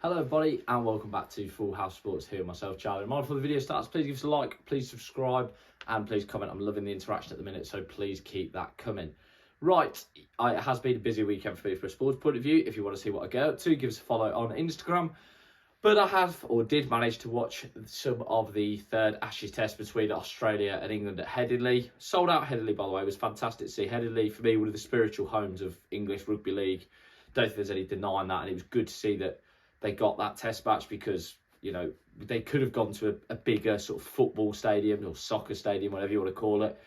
Hello everybody and welcome back to Full House Sports here with myself, Charlie. Reminder before the video starts, please give us a like, please subscribe and please comment. I'm loving the interaction at the minute, so please keep that coming. Right, it has been a busy weekend for me from a sports point of view. If you want to see what I get up to, give us a follow on Instagram. But I have, or did manage to watch some of the third Ashes test between Australia and England at Headingley. Sold out Headingley, by the way. It was fantastic to see Headingley, for me, one of the spiritual homes of English rugby league. Don't think there's any denying that, and it was good to see that they got that test match because, you know, they could have gone to a bigger sort of football stadium or soccer stadium, whatever you want to call it,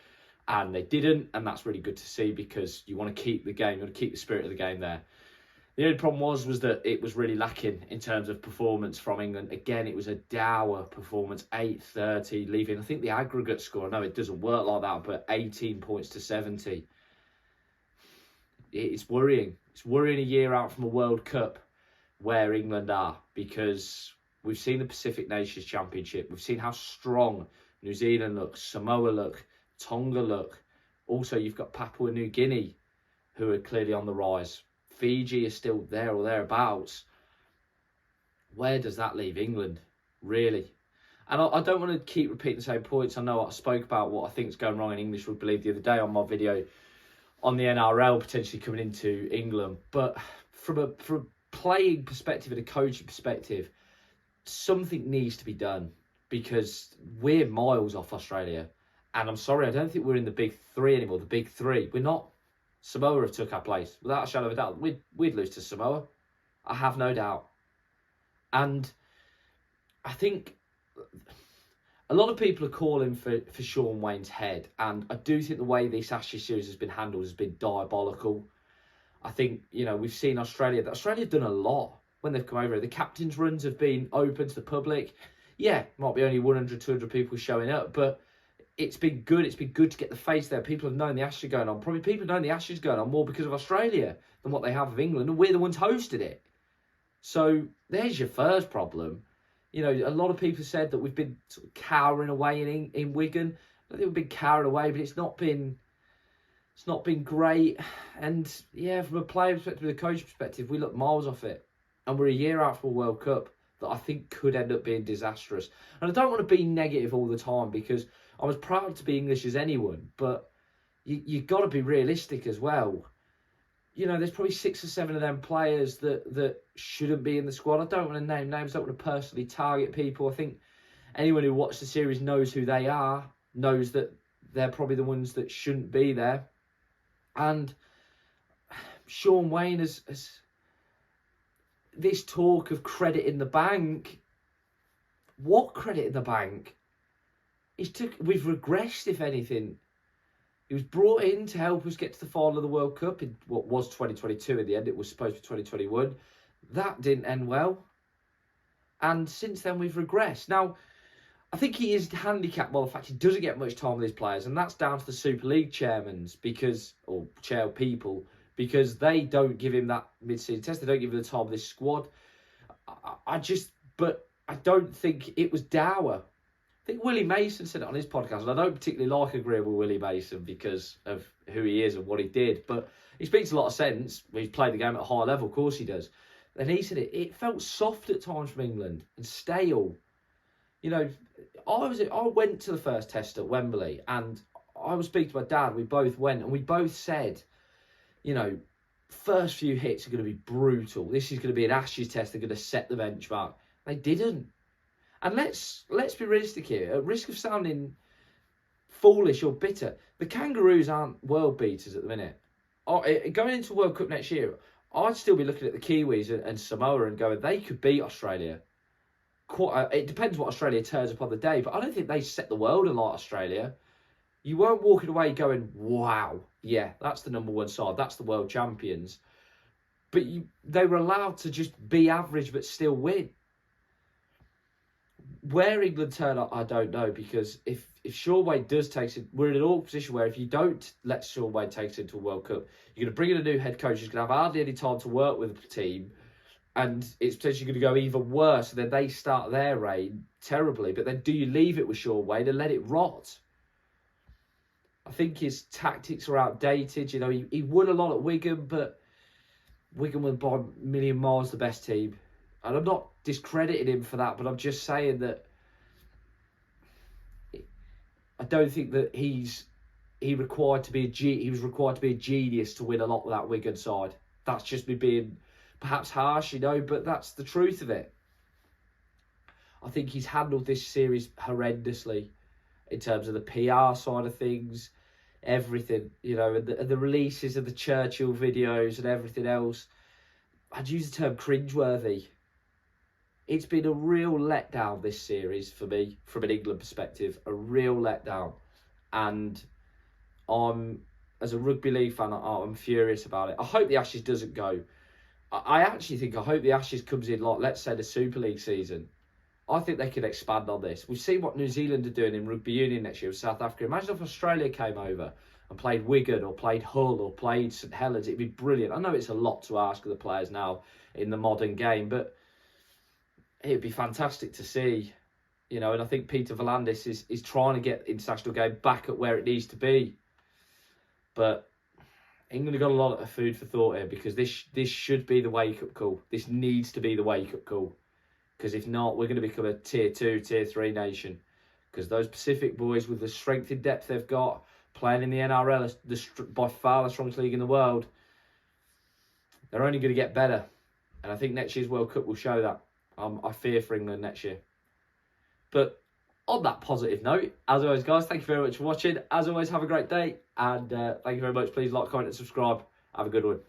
and they didn't, and that's really good to see because you want to keep the game, you want to keep the spirit of the game there. The only problem was that it was really lacking in terms of performance from England. Again, it was a dour performance, 8-30, leaving, I think the aggregate score, I know it doesn't work like that, but 18 points to 70. It's worrying. It's worrying a year out from a World Cup where England are, because we've seen the Pacific Nations Championship. We've seen how strong New Zealand look, Samoa look, Tonga look. Also, you've got Papua New Guinea, who are clearly on the rise. Fiji is still there or thereabouts. Where does that leave England, really? And I don't want to keep repeating the same points. I know I spoke about what I think is going wrong in English rugby league the other day on my video on the NRL potentially coming into England. But from a playing perspective and a coaching perspective, something needs to be done because we're miles off Australia. And I'm sorry, I don't think we're in the big three anymore. The big three, we're not. Samoa have took our place without a shadow of a doubt. We'd lose to Samoa, I have no doubt. And I think a lot of people are calling for Shaun Wane's head, and I do think the way this Ashes series has been handled has been diabolical. I think, you know, we've seen Australia have done a lot when they've come over. The captain's runs have been open to the public. Yeah, might be only 100, 200 people showing up, but it's been good. It's been good to get the face there. People have known the Ashes going on. Probably people have known the Ashes going on more because of Australia than what they have of England, and we're the ones hosted it. So there's your first problem. You know, a lot of people said that we've been sort of cowering away in Wigan. I think we've been cowering away, but it's not been great. And yeah, from a player perspective, a coach perspective, we look miles off it. And we're a year out from a World Cup that I think could end up being disastrous. And I don't want to be negative all the time because I'm as proud to be English as anyone, but you've got to be realistic as well. You know, there's probably 6 or 7 of them players that shouldn't be in the squad. I don't want to name names, I don't want to personally target people. I think anyone who watched the series knows who they are, knows that they're probably the ones that shouldn't be there. And Shaun Wane has this talk of credit in the bank. What credit in the bank? We've regressed, if anything. He was brought in to help us get to the final of the World Cup in what was 2022 in the end. It was supposed to be 2021. That didn't end well. And since then, we've regressed. Now, I think he is handicapped by the fact he doesn't get much time with his players, and that's down to the Super League chairmen or chair people, because they don't give him that mid-season test. They don't give him the time with this squad. But I don't think it was dour. I think Willie Mason said it on his podcast, and I don't particularly like agreeing with Willie Mason because of who he is and what he did, but he speaks a lot of sense. He's played the game at a high level, of course he does. And he said it felt soft at times from England and stale. You know, I went to the first test at Wembley, and I was speaking to my dad. We both went, and we both said, you know, first few hits are going to be brutal. This is going to be an Ashes test. They're going to set the benchmark. They didn't. And let's be realistic here. At risk of sounding foolish or bitter, the Kangaroos aren't world beaters at the minute. Going into World Cup next year, I'd still be looking at the Kiwis and Samoa and going, they could beat Australia. It depends what Australia turns up on the day, but I don't think they set the world alight, Australia. You weren't walking away going, wow, yeah, that's the number one side, that's the world champions. But they were allowed to just be average but still win. Where England turn up, I don't know, because if Shaun Wane does take it, we're in an awkward position where if you don't let Shaun Wane take it into a World Cup, you're going to bring in a new head coach who's going to have hardly any time to work with the team, and it's potentially going to go even worse. And then they start their reign terribly. But then do you leave it with Shaun Wane and let it rot? I think his tactics are outdated. You know, he won a lot at Wigan, but Wigan were by a million miles the best team. And I'm not discrediting him for that, but I'm just saying that I don't think that he was required to be a genius to win a lot with that Wigan side. That's just me being perhaps harsh, but that's the truth of it. I think he's handled this series horrendously in terms of the PR side of things, everything, and the releases of the Churchill videos and everything else. I'd use the term cringeworthy. It's been a real letdown, this series, for me, from an England perspective. A real letdown. And as a rugby league fan, I'm furious about it. I hope the Ashes doesn't go. I hope the Ashes comes in like, let's say, the Super League season. I think they could expand on this. We've seen what New Zealand are doing in rugby union next year with South Africa. Imagine if Australia came over and played Wigan or played Hull or played St Helens. It'd be brilliant. I know it's a lot to ask of the players now in the modern game, but it'd be fantastic to see, and I think Peter V'landys is trying to get the international game back at where it needs to be. But England have got a lot of food for thought here, because this should be the wake-up call. This needs to be the wake-up call. Because if not, we're going to become a tier 2, tier 3 nation. Because those Pacific boys, with the strength and depth they've got, playing in the NRL, by far the strongest league in the world, they're only going to get better. And I think next year's World Cup will show that. I fear for England next year. But on that positive note, as always, guys, thank you very much for watching. As always, have a great day. And thank you very much. Please like, comment and subscribe. Have a good one.